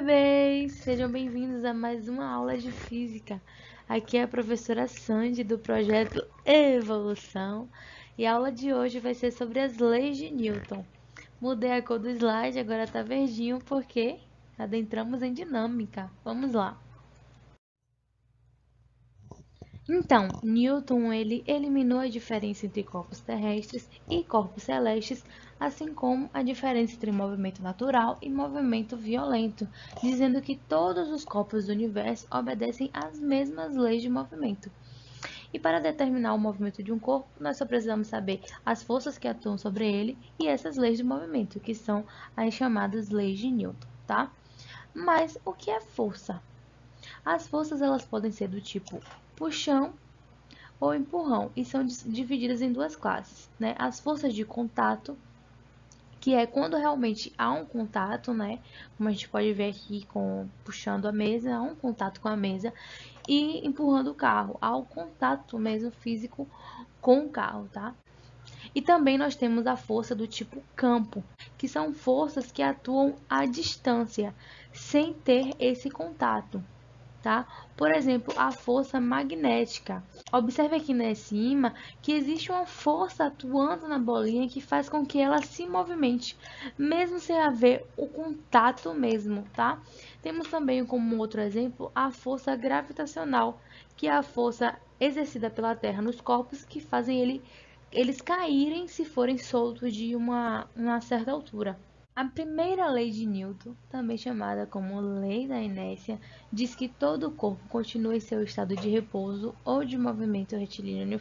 bebês! Sejam bem-vindos a mais uma aula de física. Aqui é a professora Sandy do projeto Evolução e a aula de hoje vai ser sobre as leis de Newton. Mudei a cor do slide, agora tá verdinho porque adentramos em dinâmica. Vamos lá! Então, Newton ele eliminou a diferença entre corpos terrestres e corpos celestes, assim como a diferença entre movimento natural e movimento violento, dizendo que todos os corpos do universo obedecem às mesmas leis de movimento. E para determinar o movimento de um corpo, nós só precisamos saber as forças que atuam sobre ele e essas leis de movimento, que são as chamadas leis de Newton, tá? Mas o que é força? As forças elas podem ser do tipo puxão ou empurrão, e são divididas em duas classes, né? As forças de contato, que é quando realmente há um contato, né? Como a gente pode ver aqui com puxando a mesa, há um contato com a mesa, e empurrando o carro, há um contato mesmo físico com o carro, tá? E também nós temos a força do tipo campo, que são forças que atuam à distância, sem ter esse contato, tá? Por exemplo, a força magnética. Observe aqui em cima que existe uma força atuando na bolinha que faz com que ela se movimente, mesmo sem haver o contato mesmo, tá? Temos também como outro exemplo a força gravitacional, que é a força exercida pela Terra nos corpos que fazem eles caírem se forem soltos de uma certa altura. A primeira lei de Newton, também chamada como lei da inércia, diz que todo corpo continua em seu estado de repouso ou de movimento retilíneo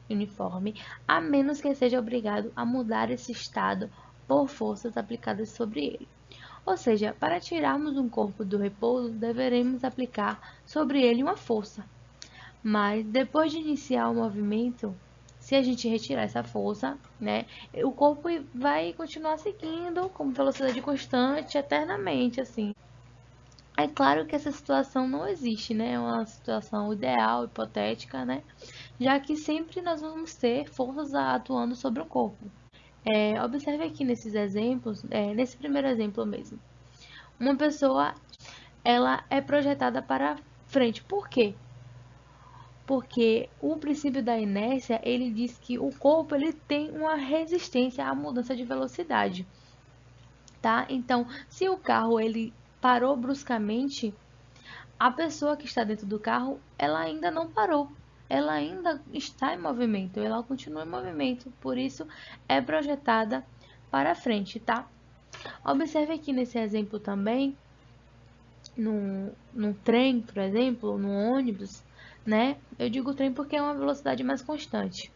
uniforme, a menos que seja obrigado a mudar esse estado por forças aplicadas sobre ele. Ou seja, para tirarmos um corpo do repouso, deveremos aplicar sobre ele uma força. Mas depois de iniciar o movimento, se a gente retirar essa força, né, o corpo vai continuar seguindo com velocidade constante eternamente, assim. É claro que essa situação não existe, né? É uma situação ideal, hipotética, né? Já que sempre nós vamos ter forças atuando sobre o corpo. Observe aqui nesses exemplos, nesse primeiro exemplo mesmo. Uma pessoa, ela é projetada para frente. Por quê? Porque o princípio da inércia, ele diz que o corpo ele tem uma resistência à mudança de velocidade, tá? Então, se o carro ele parou bruscamente, a pessoa que está dentro do carro, ela ainda não parou. Ela ainda está em movimento, ela continua em movimento, por isso é projetada para frente, tá? Observe aqui nesse exemplo também, num trem, por exemplo, num ônibus, né? Eu digo trem porque é uma velocidade mais constante.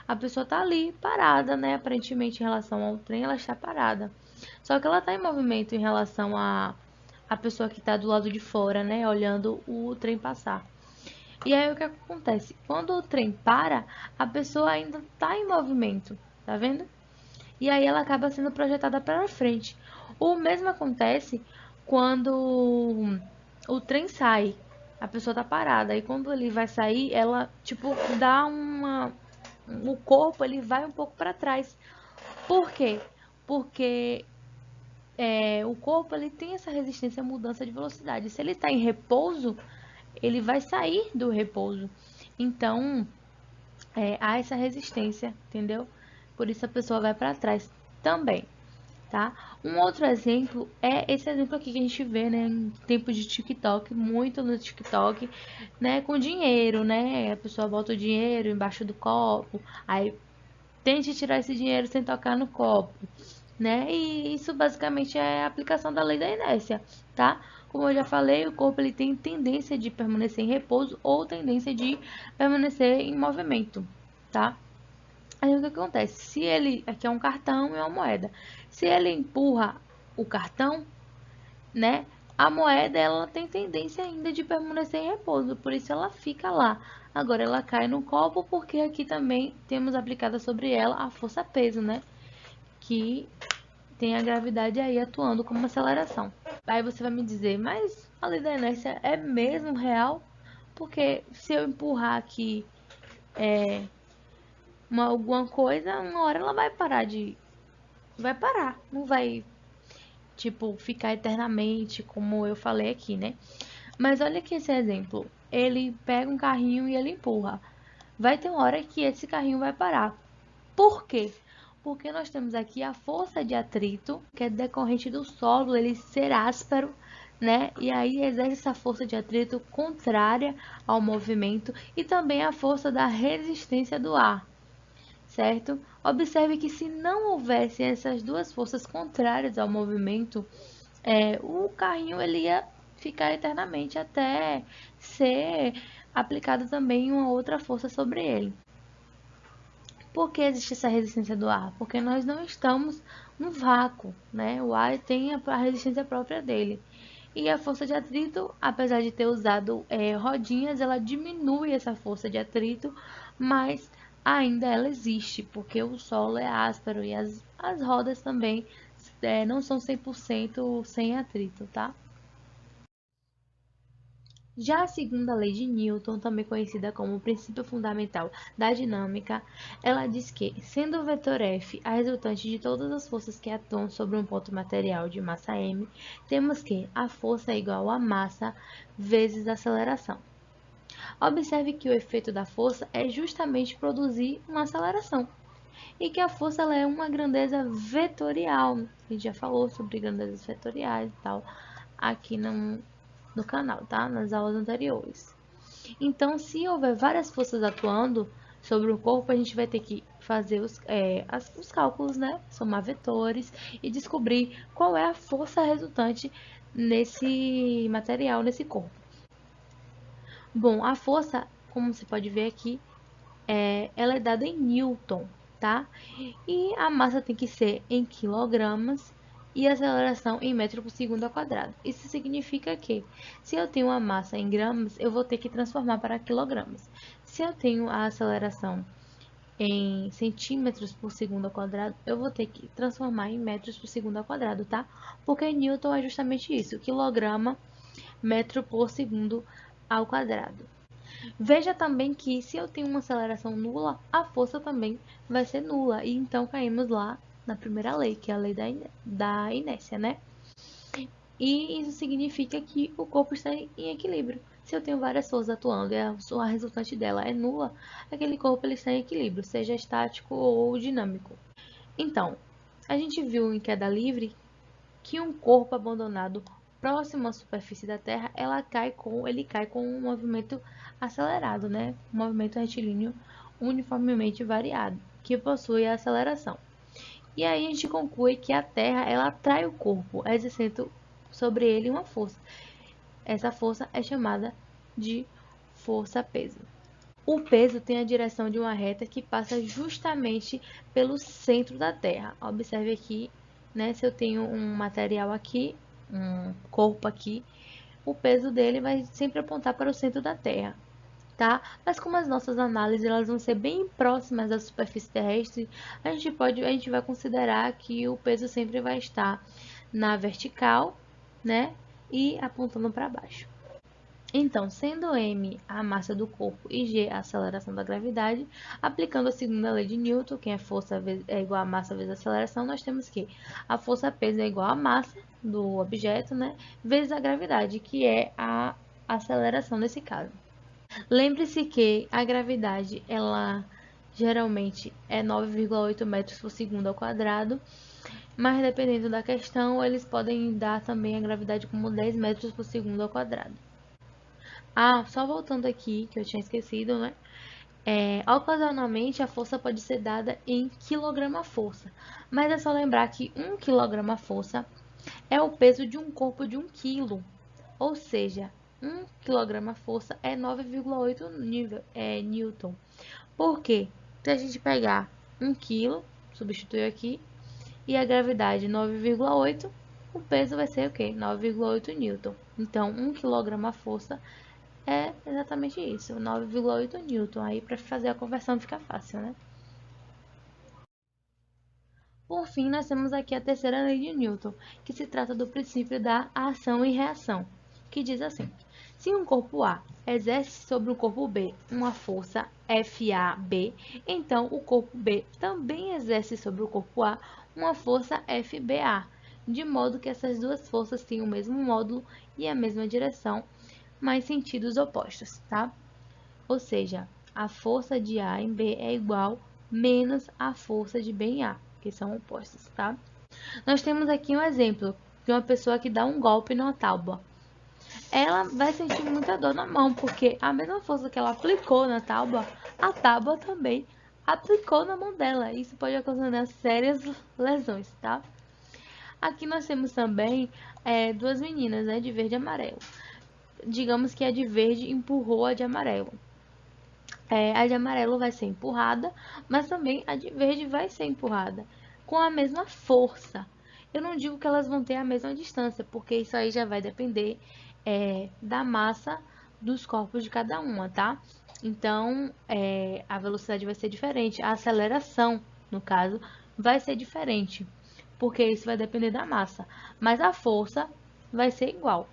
A pessoa está ali parada, né? Aparentemente, em relação ao trem, ela está parada. Só que ela está em movimento em relação a pessoa que está do lado de fora, né? Olhando o trem passar. E aí o que acontece? Quando o trem para, a pessoa ainda está em movimento, tá vendo? E aí ela acaba sendo projetada para frente. O mesmo acontece quando o trem sai, a pessoa tá parada, e quando ele vai sair, ela tipo dá uma o corpo ele vai um pouco para trás. Por quê? Porque o corpo ele tem essa resistência à mudança de velocidade. Se ele está em repouso, ele vai sair do repouso. Então, há essa resistência, entendeu? Por isso a pessoa vai para trás também. Tá? Um outro exemplo é esse exemplo aqui que a gente vê, né, em tempo de TikTok, muito no TikTok, né, com dinheiro, né, a pessoa bota o dinheiro embaixo do copo, aí tente tirar esse dinheiro sem tocar no copo, né, e isso basicamente é a aplicação da lei da inércia, tá? Como eu já falei, o corpo ele tem tendência de permanecer em repouso ou tendência de permanecer em movimento, tá? Aí o que acontece? Se ele. Aqui é um cartão e uma moeda. Se ele empurra o cartão, né? A moeda ela tem tendência ainda de permanecer em repouso, por isso ela fica lá. Agora ela cai no copo porque aqui também temos aplicada sobre ela a força-peso, né? Que tem a gravidade aí atuando como aceleração. Aí você vai me dizer, mas a lei da inércia é mesmo real? Porque se eu empurrar aqui alguma coisa, uma hora ela vai parar de. Vai parar, não vai. tipo, ficar eternamente, como eu falei aqui, né? Mas olha aqui esse exemplo. Ele pega um carrinho e ele empurra. Vai ter uma hora que esse carrinho vai parar. Por quê? Porque nós temos aqui a força de atrito, que é decorrente do solo ele ser áspero, né? E aí exerce essa força de atrito contrária ao movimento e também a força da resistência do ar, certo? Observe que se não houvesse essas duas forças contrárias ao movimento, o carrinho ele ia ficar eternamente até ser aplicado também uma outra força sobre ele. Por que existe essa resistência do ar? Porque nós não estamos no vácuo, né? O ar tem a resistência própria dele. E a força de atrito, apesar de ter usado rodinhas, ela diminui essa força de atrito, mas ainda ela existe, porque o solo é áspero e as rodas também não são 100% sem atrito, tá? Já a segunda lei de Newton, também conhecida como o princípio fundamental da dinâmica, ela diz que, sendo o vetor F a resultante de todas as forças que atuam sobre um ponto material de massa m, temos que a força é igual a massa vezes a aceleração. Observe que o efeito da força é justamente produzir uma aceleração, e que a força ela é uma grandeza vetorial. A gente já falou sobre grandezas vetoriais e tal aqui no canal, tá? Nas aulas anteriores. Então, se houver várias forças atuando sobre o corpo, a gente vai ter que fazer os cálculos, né? Somar vetores e descobrir qual é a força resultante nesse material, nesse corpo. Bom, a força, como você pode ver aqui, ela é dada em Newton, tá? E a massa tem que ser em quilogramas e a aceleração em metro por segundo ao quadrado. Isso significa que, se eu tenho a massa em gramas, eu vou ter que transformar para quilogramas. Se eu tenho a aceleração em centímetros por segundo ao quadrado, eu vou ter que transformar em metros por segundo ao quadrado, tá? Porque Newton é justamente isso, quilograma, metro por segundo ao quadrado. Veja também que se eu tenho uma aceleração nula, a força também vai ser nula. E então caímos lá na primeira lei, que é a lei da inércia, né? E isso significa que o corpo está em equilíbrio. Se eu tenho várias forças atuando e a resultante dela é nula, aquele corpo ele está em equilíbrio, seja estático ou dinâmico. Então, a gente viu em queda livre que um corpo abandonado próximo à superfície da Terra, ele cai com um movimento acelerado, né? Um movimento retilíneo uniformemente variado, que possui a aceleração. E aí a gente conclui que a Terra ela atrai o corpo, exercendo sobre ele uma força. Essa força é chamada de força-peso. O peso tem a direção de uma reta que passa justamente pelo centro da Terra. Observe aqui, né? Se eu tenho um material aqui, um corpo aqui, o peso dele vai sempre apontar para o centro da Terra, tá? Mas como as nossas análises elas vão ser bem próximas da superfície terrestre, a gente vai considerar que o peso sempre vai estar na vertical, né? E apontando para baixo. Então, sendo m a massa do corpo e g a aceleração da gravidade, aplicando a segunda lei de Newton, que é força é igual a massa vezes a aceleração, nós temos que a força-peso é igual a massa do objeto, né, vezes a gravidade, que é a aceleração nesse caso. Lembre-se que a gravidade, ela geralmente é 9,8 metros por segundo ao quadrado, mas dependendo da questão, eles podem dar também a gravidade como 10 metros por segundo ao quadrado. Ah, só voltando aqui, que eu tinha esquecido, né? Ocasionalmente, a força pode ser dada em quilograma-força, mas é só lembrar que 1 quilograma-força é o peso de um corpo de 1 quilo, ou seja, 1 quilograma-força é 9,8 newton. Por quê? Se a gente pegar 1 quilo, substituir aqui, e a gravidade 9,8, o peso vai ser o quê? 9,8 newton. Então, 1 quilograma-força é exatamente isso, 9,8 newton. Aí para fazer a conversão fica fácil, né? Por fim, nós temos aqui a terceira lei de Newton, que se trata do princípio da ação e reação, que diz assim: se um corpo A exerce sobre o corpo B uma força FAB, então o corpo B também exerce sobre o corpo A uma força FBA, de modo que essas duas forças têm o mesmo módulo e a mesma direção, mas sentidos opostos, tá? Ou seja, a força de A em B é igual menos a força de B em A, que são opostos, tá? Nós temos aqui um exemplo de uma pessoa que dá um golpe na tábua. Ela vai sentir muita dor na mão, porque a mesma força que ela aplicou na tábua, a tábua também aplicou na mão dela. Isso pode ocasionar sérias lesões, tá? Aqui nós temos também duas meninas, né, de verde e amarelo. Digamos que a de verde empurrou a de amarelo. A de amarelo vai ser empurrada, mas também a de verde vai ser empurrada com a mesma força. Eu não digo que elas vão ter a mesma distância, porque isso aí já vai depender da massa dos corpos de cada uma, tá? Então, a velocidade vai ser diferente, a aceleração, no caso, vai ser diferente, porque isso vai depender da massa, mas a força vai ser igual.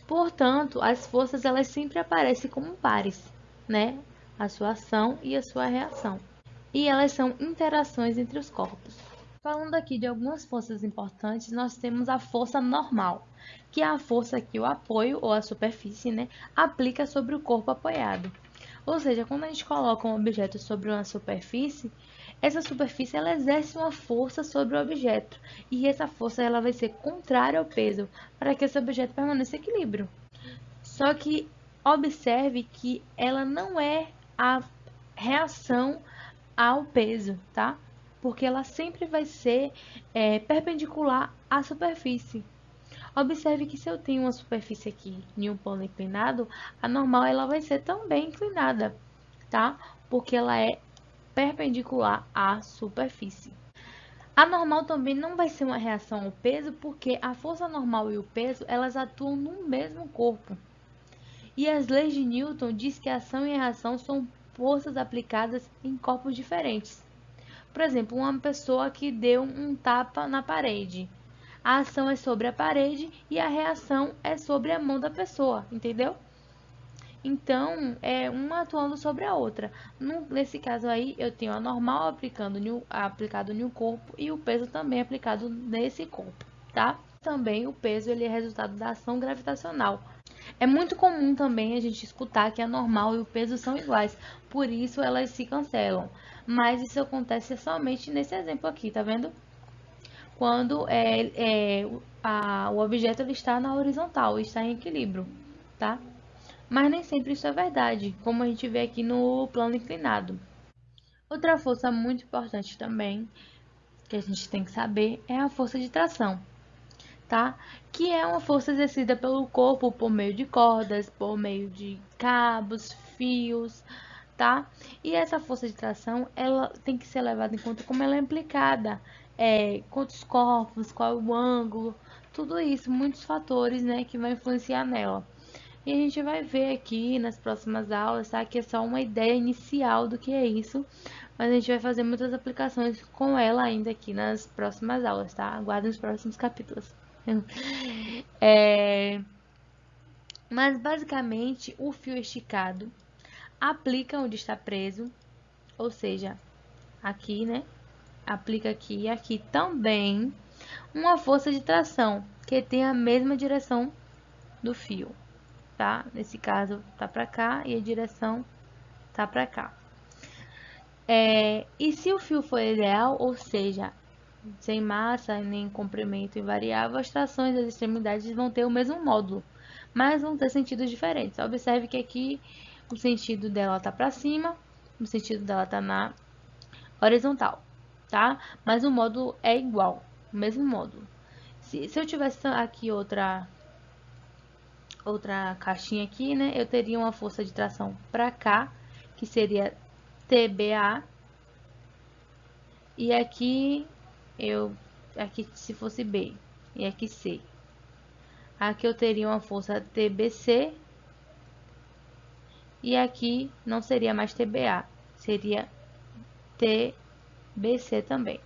Portanto, as forças elas sempre aparecem como pares, né? A sua ação e a sua reação. E elas são interações entre os corpos. Falando aqui de algumas forças importantes, nós temos a força normal, que é a força que o apoio ou a superfície, né, aplica sobre o corpo apoiado. Ou seja, quando a gente coloca um objeto sobre uma superfície, essa superfície ela exerce uma força sobre o objeto, e essa força ela vai ser contrária ao peso, para que esse objeto permaneça em equilíbrio. Só que observe que ela não é a reação ao peso, tá? Porque ela sempre vai ser perpendicular à superfície. Observe que se eu tenho uma superfície aqui em um plano inclinado, a normal ela vai ser também inclinada, tá? Porque ela é perpendicular à superfície. A normal também não vai ser uma reação ao peso, porque a força normal e o peso, elas atuam no mesmo corpo. E as leis de Newton diz que a ação e a reação são forças aplicadas em corpos diferentes. Por exemplo, uma pessoa que deu um tapa na parede. A ação é sobre a parede e a reação é sobre a mão da pessoa, entendeu? Então, é uma atuando sobre a outra. Nesse caso aí, eu tenho a normal aplicado no corpo e o peso também aplicado nesse corpo, tá? Também o peso ele é resultado da ação gravitacional. É muito comum também a gente escutar que a normal e o peso são iguais, por isso elas se cancelam. Mas isso acontece somente nesse exemplo aqui, tá vendo? Quando o objeto ele está na horizontal, está em equilíbrio, tá? Mas nem sempre isso é verdade, como a gente vê aqui no plano inclinado. Outra força muito importante também, que a gente tem que saber, é a força de tração, tá? Que é uma força exercida pelo corpo por meio de cordas, por meio de cabos, fios, tá? E essa força de tração, ela tem que ser levada em conta como ela é aplicada, quantos corpos, qual é o ângulo, tudo isso, muitos fatores, né, que vão influenciar nela. E a gente vai ver aqui nas próximas aulas, tá? Que é só uma ideia inicial do que é isso, mas a gente vai fazer muitas aplicações com ela ainda aqui nas próximas aulas, tá? Aguardem os próximos capítulos. Mas basicamente o fio esticado aplica onde está preso, ou seja, aqui, né? Aplica aqui e aqui também uma força de tração que tem a mesma direção do fio, tá? Nesse caso tá para cá e a direção tá para cá. E se o fio for ideal, ou seja, sem massa nem comprimento invariável, as trações das extremidades vão ter o mesmo módulo, mas vão ter sentidos diferentes. Observe que aqui o sentido dela tá para cima, o sentido dela tá na horizontal, tá? Mas o módulo é igual, o mesmo módulo. Se eu tivesse aqui outra caixinha aqui, né? Eu teria uma força de tração para cá, que seria TBA, e aqui aqui se fosse B, e aqui C. Aqui eu teria uma força TBC, e aqui não seria mais TBA, seria TBC também.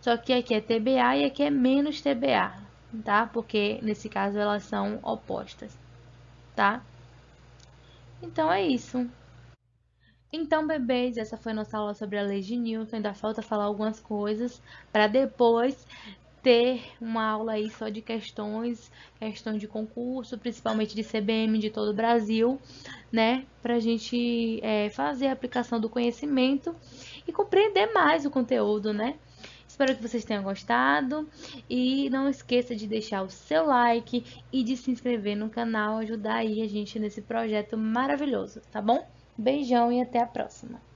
Só que aqui é TBA e aqui é menos TBA, tá? Porque nesse caso elas são opostas, tá? Então é isso. Então, bebês, essa foi a nossa aula sobre a lei de Newton. Ainda falta falar algumas coisas para depois ter uma aula aí só de questão de concurso, principalmente de CBM de todo o Brasil, né? Pra gente fazer a aplicação do conhecimento e compreender mais o conteúdo, né? Espero que vocês tenham gostado e não esqueça de deixar o seu like e de se inscrever no canal, ajudar aí a gente nesse projeto maravilhoso, tá bom? Beijão e até a próxima!